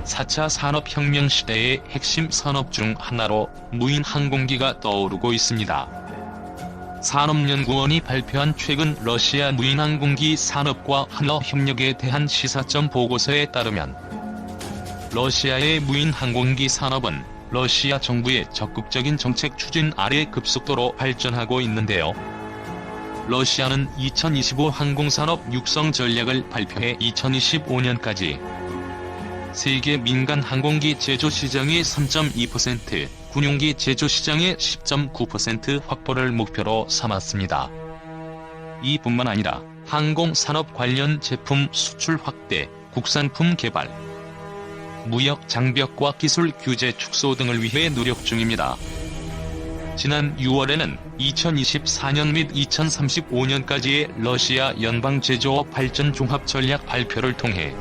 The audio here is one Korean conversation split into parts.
4차 산업혁명 시대의 핵심 산업 중 하나로 무인 항공기가 떠오르고 있습니다. 산업연구원이 발표한 최근 러시아 무인항공기 산업과 한러협력에 대한 시사점 보고서에 따르면 러시아의 무인항공기 산업은 러시아 정부의 적극적인 정책 추진 아래 급속도로 발전하고 있는데요. 러시아는 2025 항공산업 육성 전략을 발표해 2025년까지 세계 민간 항공기 제조 시장의 3.2%, 군용기 제조 시장의 10.9% 확보를 목표로 삼았습니다. 이뿐만 아니라 항공산업 관련 제품 수출 확대, 국산품 개발, 무역 장벽과 기술 규제 축소 등을 위해 노력 중입니다. 지난 6월에는 2024년 및 2035년까지의 러시아 연방제조업 발전 종합 전략 발표를 통해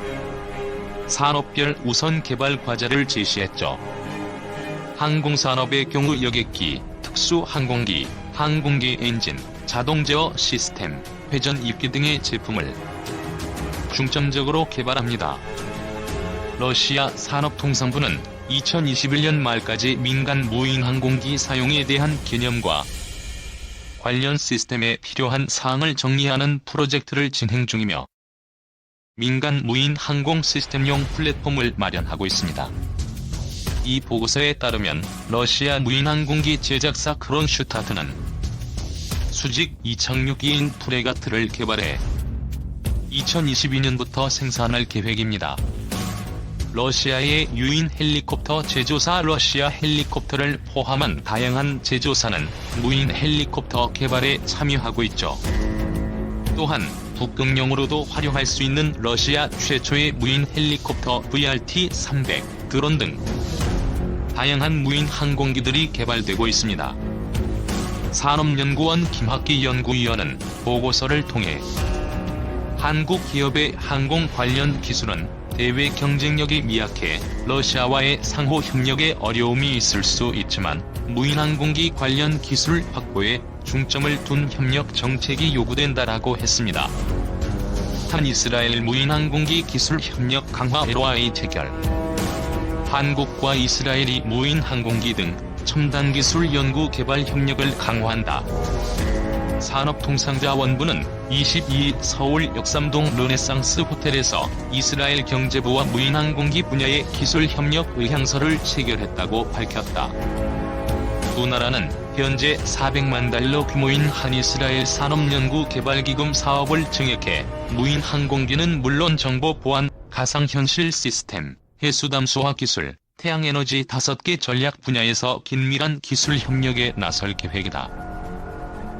산업별 우선 개발 과제를 제시했죠. 항공산업의 경우 여객기, 특수항공기, 항공기 엔진, 자동 제어 시스템, 회전 입기 등의 제품을 중점적으로 개발합니다. 러시아 산업통상부는 2021년 말까지 민간 무인항공기 사용에 대한 개념과 관련 시스템에 필요한 사항을 정리하는 프로젝트를 진행 중이며 민간 무인 항공 시스템용 플랫폼을 마련하고 있습니다. 이 보고서에 따르면 러시아 무인항공기 제작사 크론슈타트는 수직 이착륙 2인 프레가트를 개발해 2022년부터 생산할 계획입니다. 러시아의 유인 헬리콥터 제조사 러시아 헬리콥터를 포함한 다양한 제조사는 무인 헬리콥터 개발에 참여하고 있죠. 또한 북극용으로도 활용할 수 있는 러시아 최초의 무인 헬리콥터 VRT-300, 드론 등 다양한 무인 항공기들이 개발되고 있습니다. 산업연구원 김학기 연구위원은 보고서를 통해 한국 기업의 항공 관련 기술은 대외 경쟁력이 미약해 러시아와의 상호 협력에 어려움이 있을 수 있지만 무인항공기 관련 기술 확보에 중점을 둔 협력 정책이 요구된다라고 했습니다. 한-이스라엘 무인항공기 기술 협력 강화 LOI 체결. 한국과 이스라엘이 무인항공기 등 첨단 기술 연구 개발 협력을 강화한다. 산업통상자원부는 22일 서울 역삼동 르네상스 호텔에서 이스라엘 경제부와 무인항공기 분야의 기술 협력 의향서를 체결했다고 밝혔다. 두 나라는 현재 400만 달러 규모인 한이스라엘 산업연구개발기금 사업을 증액해 무인항공기는 물론 정보 보안, 가상현실 시스템, 해수담수화 기술, 태양에너지 5개 전략 분야에서 긴밀한 기술 협력에 나설 계획이다.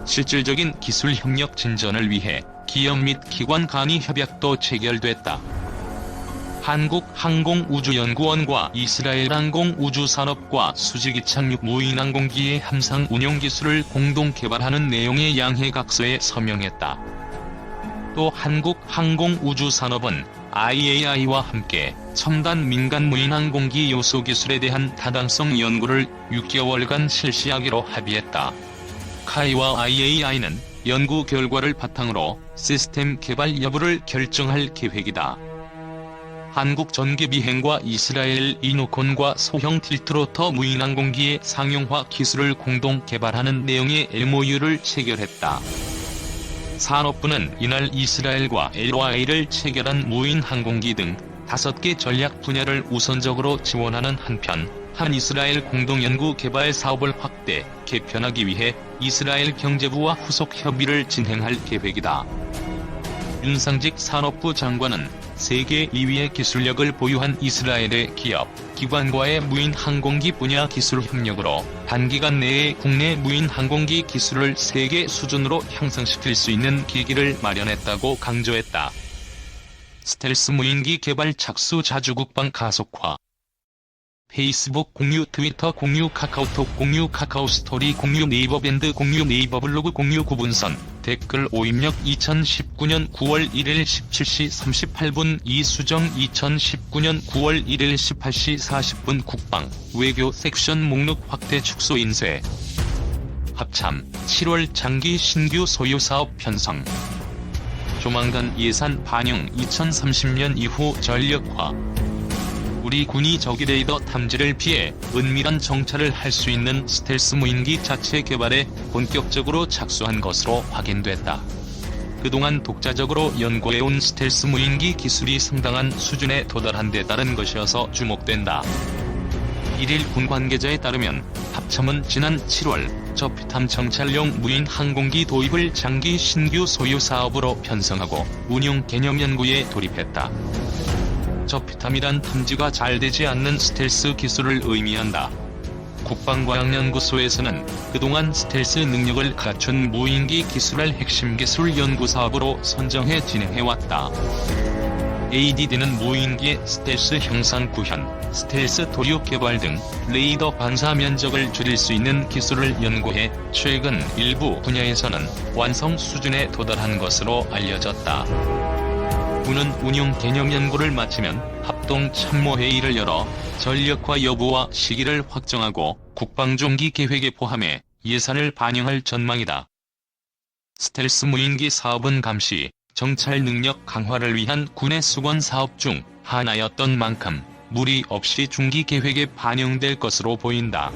실질적인 기술 협력 진전을 위해 기업 및 기관 간의 협약도 체결됐다. 한국항공우주연구원과 이스라엘 항공우주산업과 수직이착륙 무인항공기의 함상 운용 기술을 공동 개발하는 내용의 양해각서에 서명했다. 또 한국항공우주산업은 IAI와 함께 첨단 민간 무인항공기 요소 기술에 대한 타당성 연구를 6개월간 실시하기로 합의했다. 카이와 IAI는 연구 결과를 바탕으로 시스템 개발 여부를 결정할 계획이다. 한국전기비행과 이스라엘 이노콘과 소형 틸트로터 무인항공기의 상용화 기술을 공동 개발하는 내용의 MOU를 체결했다. 산업부는 이날 이스라엘과 LOI를 체결한 무인항공기 등 5개 전략 분야를 우선적으로 지원하는 한편 한이스라엘 공동연구개발 사업을 확대, 개편하기 위해 이스라엘 경제부와 후속 협의를 진행할 계획이다. 윤상직 산업부 장관은 세계 2위의 기술력을 보유한 이스라엘의 기업, 기관과의 무인항공기 분야 기술 협력으로 단기간 내에 국내 무인항공기 기술을 세계 수준으로 향상시킬 수 있는 계기를 마련했다고 강조했다. 스텔스 무인기 개발 착수 자주국방 가속화. 페이스북 공유, 트위터 공유, 카카오톡 공유, 카카오스토리 공유, 네이버밴드 공유, 네이버블로그 공유, 구분선 댓글 오입력 2019년 9월 1일 17시 38분 이수정 2019년 9월 1일 18시 40분 국방, 외교 섹션 목록 확대 축소 인쇄. 합참 7월 장기 신규 소유사업 편성. 조만간 예산 반영 2030년 이후 전력화. 우리 군이 적의 레이더 탐지를 피해 은밀한 정찰을 할 수 있는 스텔스 무인기 자체 개발에 본격적으로 착수한 것으로 확인됐다. 그동안 독자적으로 연구해온 스텔스 무인기 기술이 상당한 수준에 도달한 데 따른 것이어서 주목된다. 1일 군 관계자에 따르면 합참은 지난 7월 저피탐 정찰용 무인 항공기 도입을 장기 신규 소유 사업으로 편성하고 운용 개념 연구에 돌입했다. 저피탐이란 탐지가 잘 되지 않는 스텔스 기술을 의미한다. 국방과학연구소에서는 그동안 스텔스 능력을 갖춘 무인기 기술을 핵심 기술 연구 사업으로 선정해 진행해왔다. ADD는 무인기의 스텔스 형상 구현, 스텔스 도륙 개발 등 레이더 반사 면적을 줄일 수 있는 기술을 연구해 최근 일부 분야에서는 완성 수준에 도달한 것으로 알려졌다. 군은 운용 개념 연구를 마치면 합동 참모회의를 열어 전력화 여부와 시기를 확정하고 국방중기 계획에 포함해 예산을 반영할 전망이다. 스텔스 무인기 사업은 감시, 정찰 능력 강화를 위한 군의 수건 사업 중 하나였던 만큼 무리 없이 중기 계획에 반영될 것으로 보인다.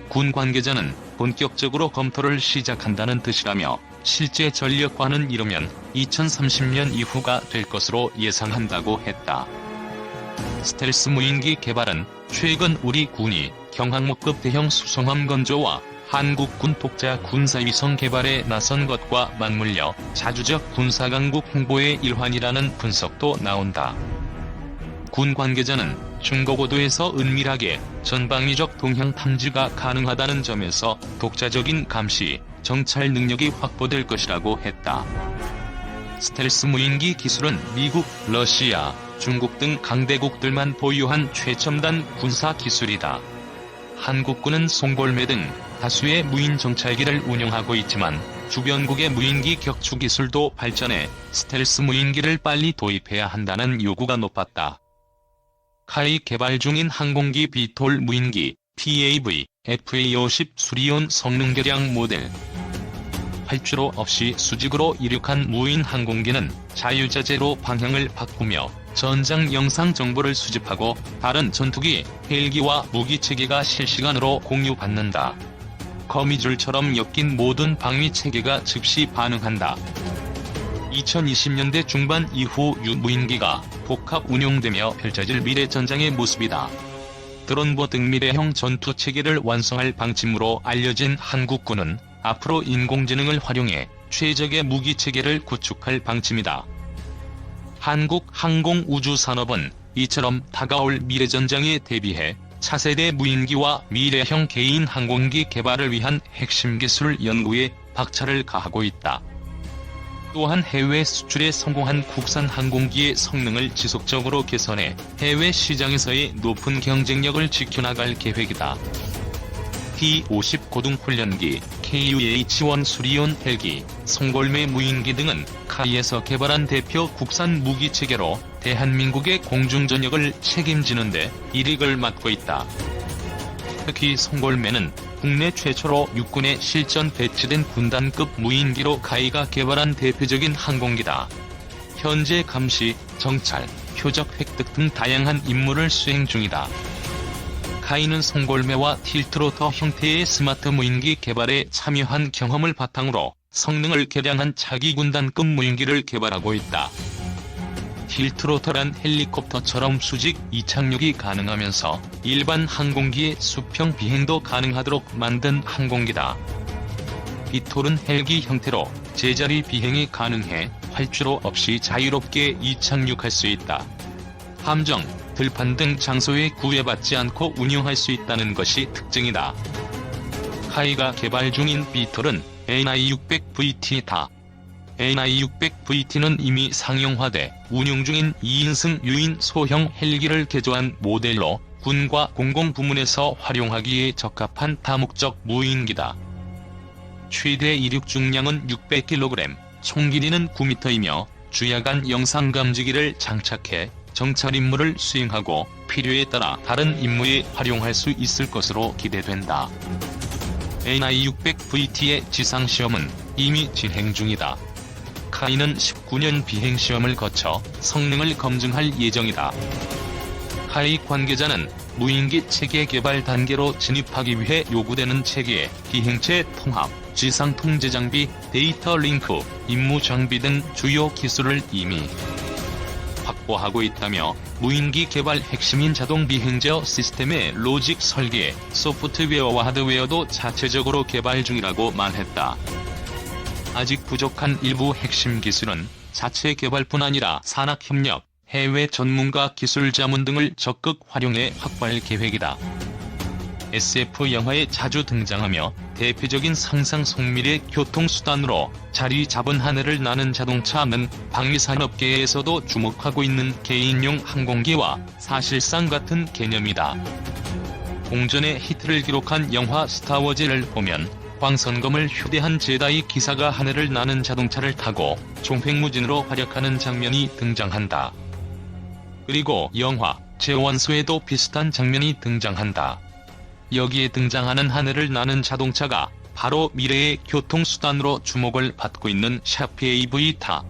군 관계자는 본격적으로 검토를 시작한다는 뜻이라며 실제 전력화는 이르면 2030년 이후가 될 것으로 예상한다고 했다. 스텔스 무인기 개발은 최근 우리 군이 경항모급 대형 수송함 건조와 한국군 독자 군사위성 개발에 나선 것과 맞물려 자주적 군사강국 홍보의 일환이라는 분석도 나온다. 군 관계자는 중고고도에서 은밀하게 전방위적 동향 탐지가 가능하다는 점에서 독자적인 감시, 정찰 능력이 확보될 것이라고 했다. 스텔스 무인기 기술은 미국, 러시아, 중국 등 강대국들만 보유한 최첨단 군사 기술이다. 한국군은 송골매 등 다수의 무인 정찰기를 운영하고 있지만 주변국의 무인기 격추 기술도 발전해 스텔스 무인기를 빨리 도입해야 한다는 요구가 높았다. 카이 개발 중인 항공기 비톨 무인기 PAV, FA-50 수리온 성능 개량 모델. 활주로 없이 수직으로 이륙한 무인 항공기는 자유자재로 방향을 바꾸며 전장 영상 정보를 수집하고 다른 전투기, 헬기와 무기체계가 실시간으로 공유받는다. 거미줄처럼 엮인 모든 방위체계가 즉시 반응한다. 2020년대 중반 이후 유무인기가 복합 운용되며 펼쳐질 미래 전장의 모습이다. 드론보 등 미래형 전투체계를 완성할 방침으로 알려진 한국군은 앞으로 인공지능을 활용해 최적의 무기체계를 구축할 방침이다. 한국 항공우주산업은 이처럼 다가올 미래전장에 대비해 차세대 무인기와 미래형 개인 항공기 개발을 위한 핵심 기술 연구에 박차를 가하고 있다. 또한 해외 수출에 성공한 국산 항공기의 성능을 지속적으로 개선해 해외 시장에서의 높은 경쟁력을 지켜나갈 계획이다. T-50 고등훈련기, KUH-1 수리온 헬기, 송골매 무인기 등은 카이에서 개발한 대표 국산 무기체계로 대한민국의 공중전역을 책임지는데 일익을 맡고 있다. 특히 송골매는 국내 최초로 육군에 실전 배치된 군단급 무인기로 카이가 개발한 대표적인 항공기다. 현재 감시, 정찰, 표적 획득 등 다양한 임무를 수행 중이다. 카이는 송골매와 틸트로터 형태의 스마트 무인기 개발에 참여한 경험을 바탕으로 성능을 개량한 차기 군단급 무인기를 개발하고 있다. 틸트로터란 헬리콥터처럼 수직 이착륙이 가능하면서 일반 항공기의 수평 비행도 가능하도록 만든 항공기다. 비톨은 헬기 형태로 제자리 비행이 가능해 활주로 없이 자유롭게 이착륙할 수 있다. 함정, 들판 등 장소에 구애받지 않고 운용할 수 있다는 것이 특징이다. 카이가 개발 중인 비톨은 NI600VT다. NI600VT는 이미 상용화돼 운용 중인 2인승 유인 소형 헬기를 개조한 모델로 군과 공공부문에서 활용하기에 적합한 다목적 무인기다. 최대 이륙 중량은 600kg, 총 길이는 9m이며 주야간 영상 감지기를 장착해 정찰 임무를 수행하고 필요에 따라 다른 임무에 활용할 수 있을 것으로 기대된다. NI600VT의 지상시험은 이미 진행 중이다. 카이는 19년 비행시험을 거쳐 성능을 검증할 예정이다. 하이 관계자는 무인기 체계 개발 단계로 진입하기 위해 요구되는 체계, 비행체 통합, 지상 통제 장비, 데이터 링크, 임무 장비 등 주요 기술을 이미 확보하고 있다며 무인기 개발 핵심인 자동 비행저 시스템의 로직 설계, 소프트웨어와 하드웨어도 자체적으로 개발 중이라고 말했다. 아직 부족한 일부 핵심 기술은 자체 개발뿐 아니라 산학협력, 해외 전문가 기술 자문 등을 적극 활용해 확보할 계획이다. SF 영화에 자주 등장하며 대표적인 상상 속밀의 교통수단으로 자리 잡은 하늘을 나는 자동차는 방위산업계에서도 주목하고 있는 개인용 항공기와 사실상 같은 개념이다. 공전의 히트를 기록한 영화 스타워즈를 보면 광선검을 휴대한 제다이 기사가 하늘을 나는 자동차를 타고 종횡무진으로 활약하는 장면이 등장한다. 그리고 영화 제원소에도 비슷한 장면이 등장한다. 여기에 등장하는 하늘을 나는 자동차가 바로 미래의 교통수단으로 주목을 받고 있는 샤프 AV-타.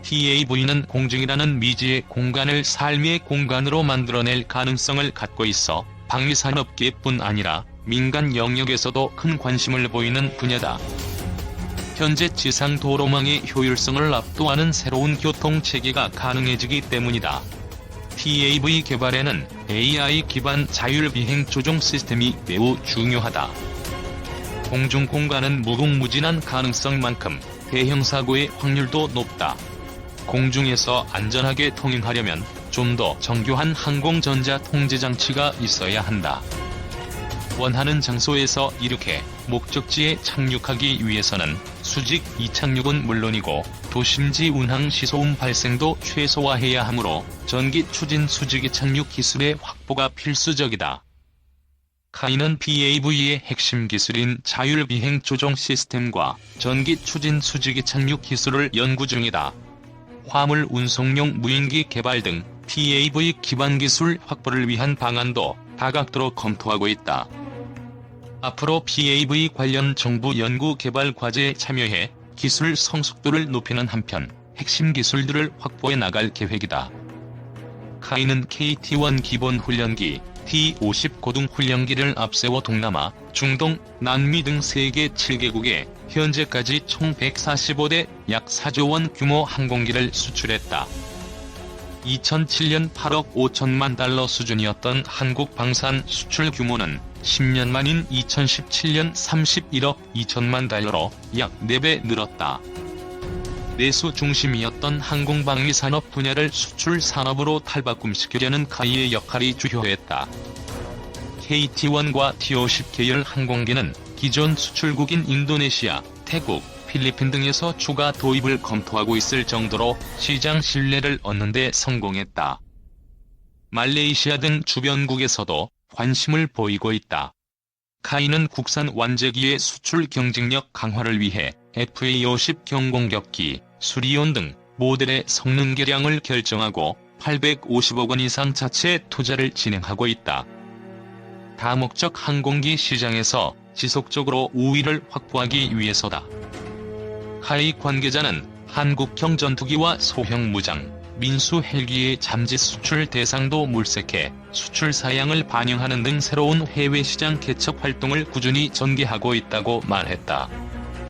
TAV는 공중이라는 미지의 공간을 삶의 공간으로 만들어낼 가능성을 갖고 있어 방위산업계뿐 아니라 민간 영역에서도 큰 관심을 보이는 분야다. 현재 지상 도로망의 효율성을 압도하는 새로운 교통체계가 가능해지기 때문이다. TAV 개발에는 AI 기반 자율비행 조종 시스템이 매우 중요하다. 공중 공간은 무궁무진한 가능성만큼 대형 사고의 확률도 높다. 공중에서 안전하게 통행하려면 좀 더 정교한 항공전자 통제장치가 있어야 한다. 원하는 장소에서 이륙해 목적지에 착륙하기 위해서는 수직 이착륙은 물론이고 도심지 운항 시소음 발생도 최소화해야 하므로 전기 추진 수직 이착륙 기술의 확보가 필수적이다. 카이는 PAV의 핵심 기술인 자율비행 조종 시스템과 전기 추진 수직 이착륙 기술을 연구 중이다. 화물 운송용 무인기 개발 등 PAV 기반 기술 확보를 위한 방안도 다각도로 검토하고 있다. 앞으로 PAV 관련 정부 연구 개발 과제에 참여해 기술 성숙도를 높이는 한편 핵심 기술들을 확보해 나갈 계획이다. 카이는 KT-1 기본 훈련기, T-50 고등 훈련기를 앞세워 동남아, 중동, 남미 등 세계 7개국에 현재까지 총 145대 약 4조 원 규모 항공기를 수출했다. 2007년 8억 5천만 달러 수준이었던 한국 방산 수출 규모는 10년 만인 2017년 31억 2천만 달러로 약 4배 늘었다. 내수 중심이었던 항공방위 산업 분야를 수출 산업으로 탈바꿈시키려는 카이의 역할이 주요했다. KT-1과 T-50 계열 항공기는 기존 수출국인 인도네시아, 태국, 필리핀 등에서 추가 도입을 검토하고 있을 정도로 시장 신뢰를 얻는 데 성공했다. 말레이시아 등 주변국에서도 관심을 보이고 있다. 카이는 국산 완제기의 수출 경쟁력 강화를 위해 FA-50 경공격기, 수리온 등 모델의 성능 개량을 결정하고 850억 원 이상 자체 투자를 진행하고 있다. 다목적 항공기 시장에서 지속적으로 우위를 확보하기 위해서다. 카이 관계자는 한국형 전투기와 소형 무장, 민수 헬기의 잠재 수출 대상도 물색해 수출 사양을 반영하는 등 새로운 해외 시장 개척 활동을 꾸준히 전개하고 있다고 말했다.